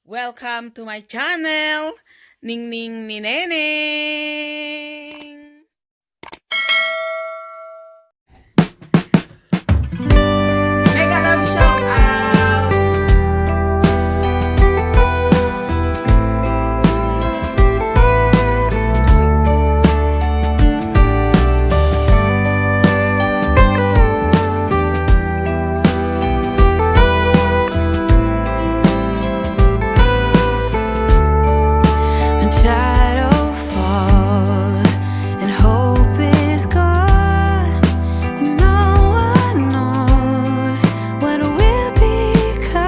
Welcome to my channel, Ning Ning ni Neneng. Mega love shout out. When shadow falls and hope is gone, and no one knows what will become,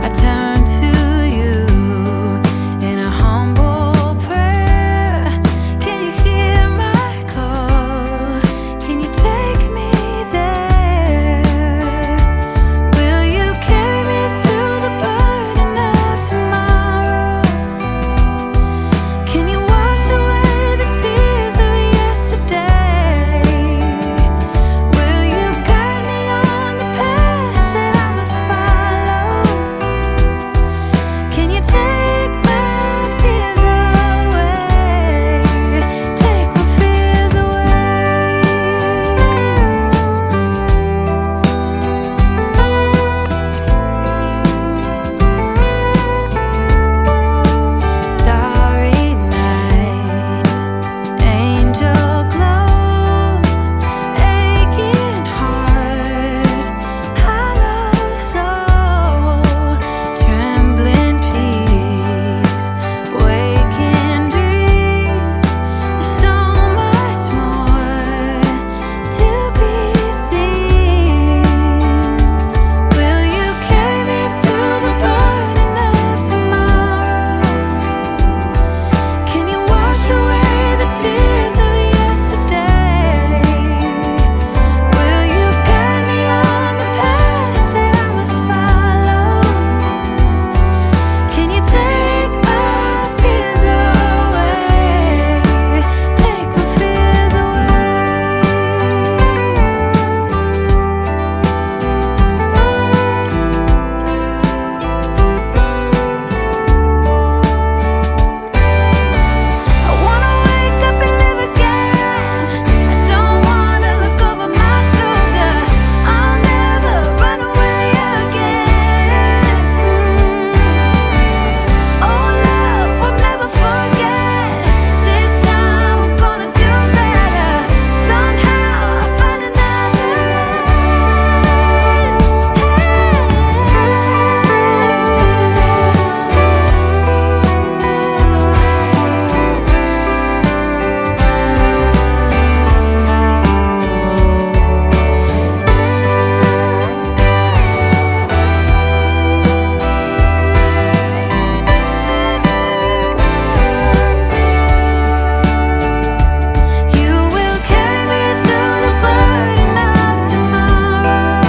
I turn to you in a humble prayer. Can you hear my call? Can you take me there? Will you carry me through the burden of tomorrow? Can you wash away the tears of yesterday? Will you guide me on the path that I must follow? Can you take my fears away? Take my fears away. Starry night, angel glow, aching heart, hollow soul, trembling peace, waking dream. There's so much more to be seen. Will you carry me through the burden of tomorrow? Can you wash away the tears of yesterday? Will you guide me on the path that I must follow? Can you take my fears away? Take my fears away. I wanna wake up and live again. I don't wanna look over my shoulder. I'll never run away again. Oh love, we'll never forget. This time I'm gonna do better. Somehow I'll find another You will carry me through the burden of tomorrow,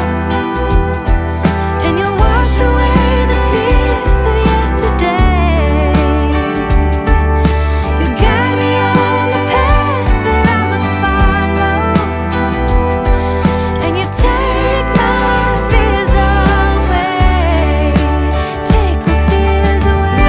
and you'll wash away the tears of yesterday. You guide me on the path that I must follow, and you take my fears away. Take my fears away.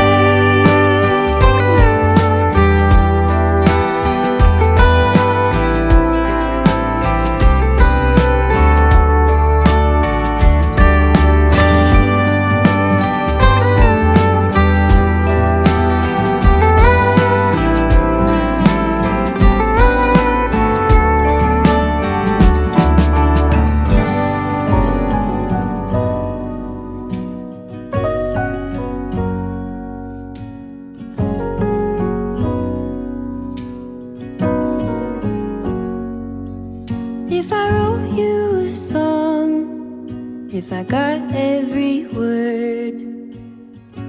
If I wrote you a song, if I got every word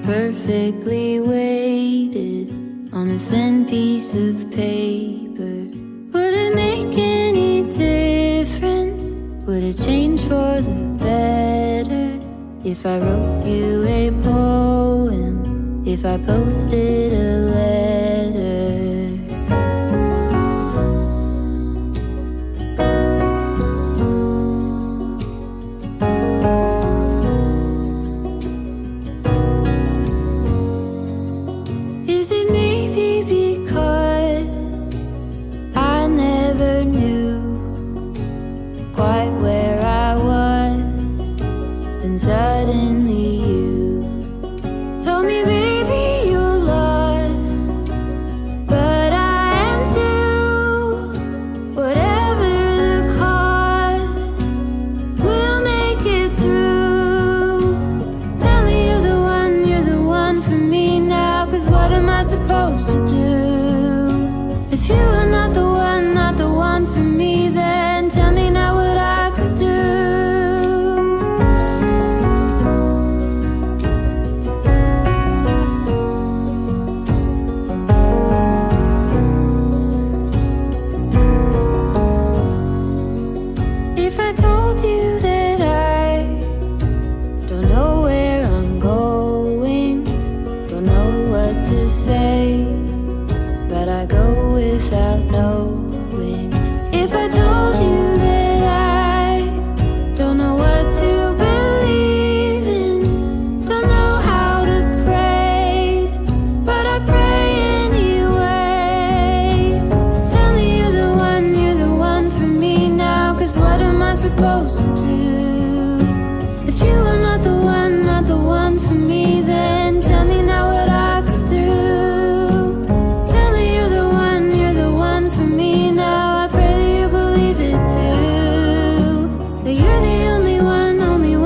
perfectly weighted on a thin piece of paper, would it make any difference? Would it change for the better? If I wrote you a poem, if I posted a letter? then suddenly you told me, baby, you're lost, but I am too. Whatever the cost, we'll make it through. Tell me you're the one for me now, 'cause what am I supposed to do? If you are not the one for me, then tell me now what I could do. If I told you that I don't know where I'm going, don't know what to say, but I go without knowing. If I told you that I don't know what to believe in, don't know how to pray, but I pray anyway. Tell me you're the one for me now, 'cause what am I supposed to do? If you are not the one for me, then tell me now what I could do. Tell me you're the one for me now. I pray that you believe it too, that you're the only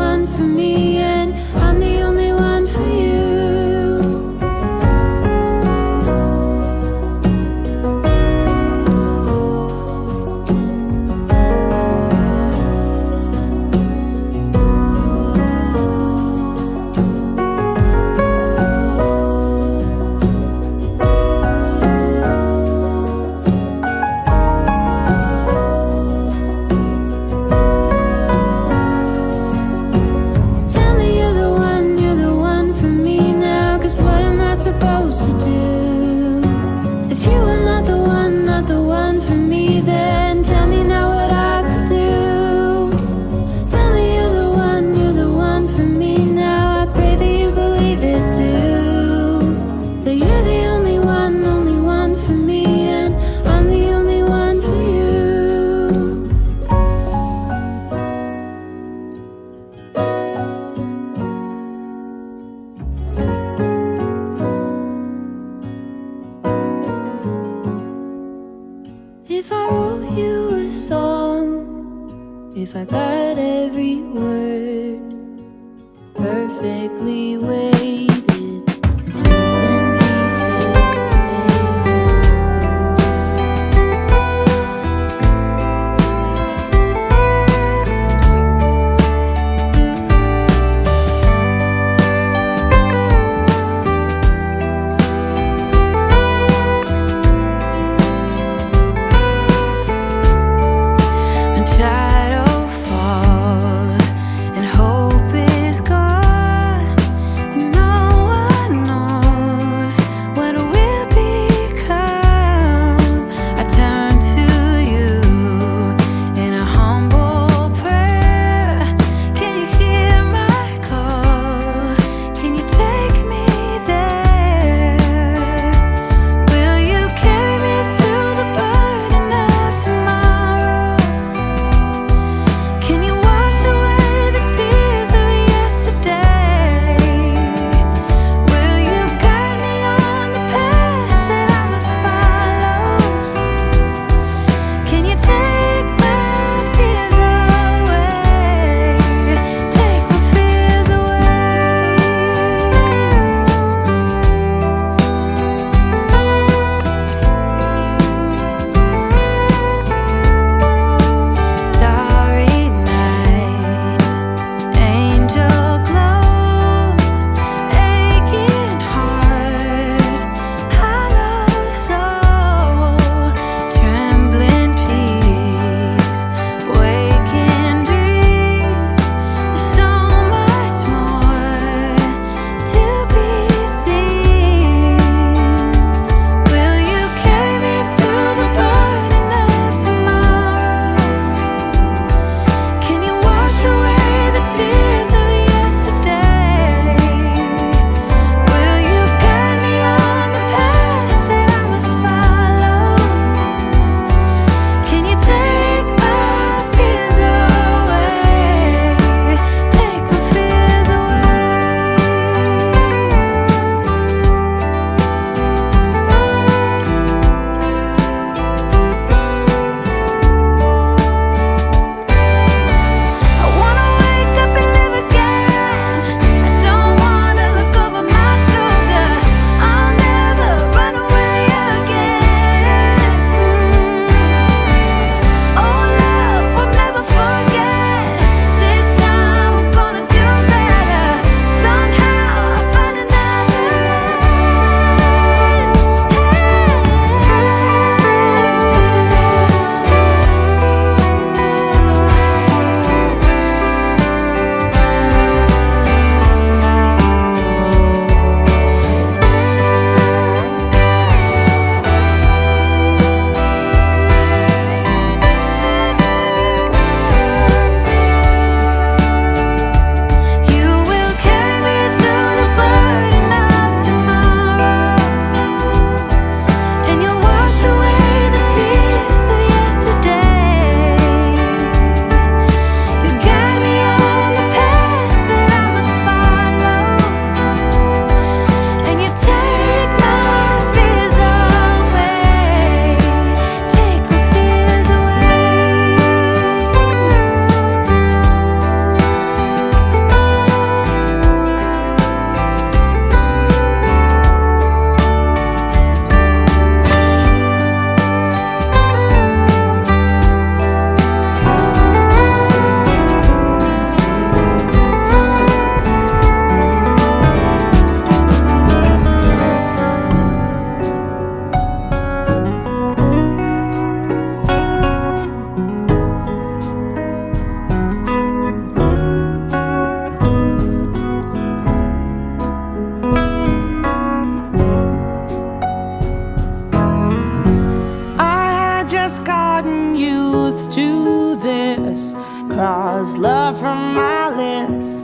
one for me, and I'm the only one for you. Tell me you're the one for me now, 'cause what am I supposed to do? If you are not the one for me, then tell me now what I could do. Tell me you're the one for me now. I pray that you believe it too, that you're the only one for me, and I'm the only one for you. If I wrote you a song, if I got every word perfectly weighted on a thin piece of paper, When shadow falls and hope is gone, and no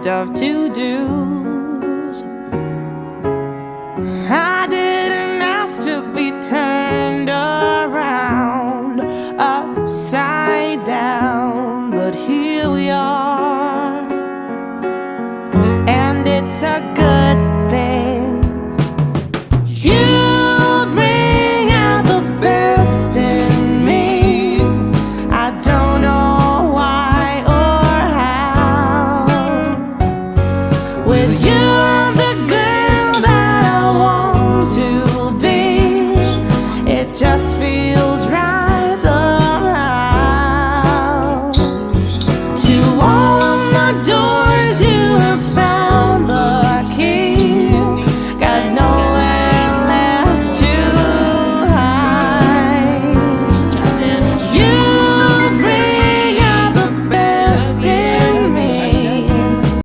list of to-dos. I didn't ask to be turned around, upside down, but here we are, and it's a good thing. You bring out the best in me. I don't know why or how. With you, I'm the girl that I want to be. It just feels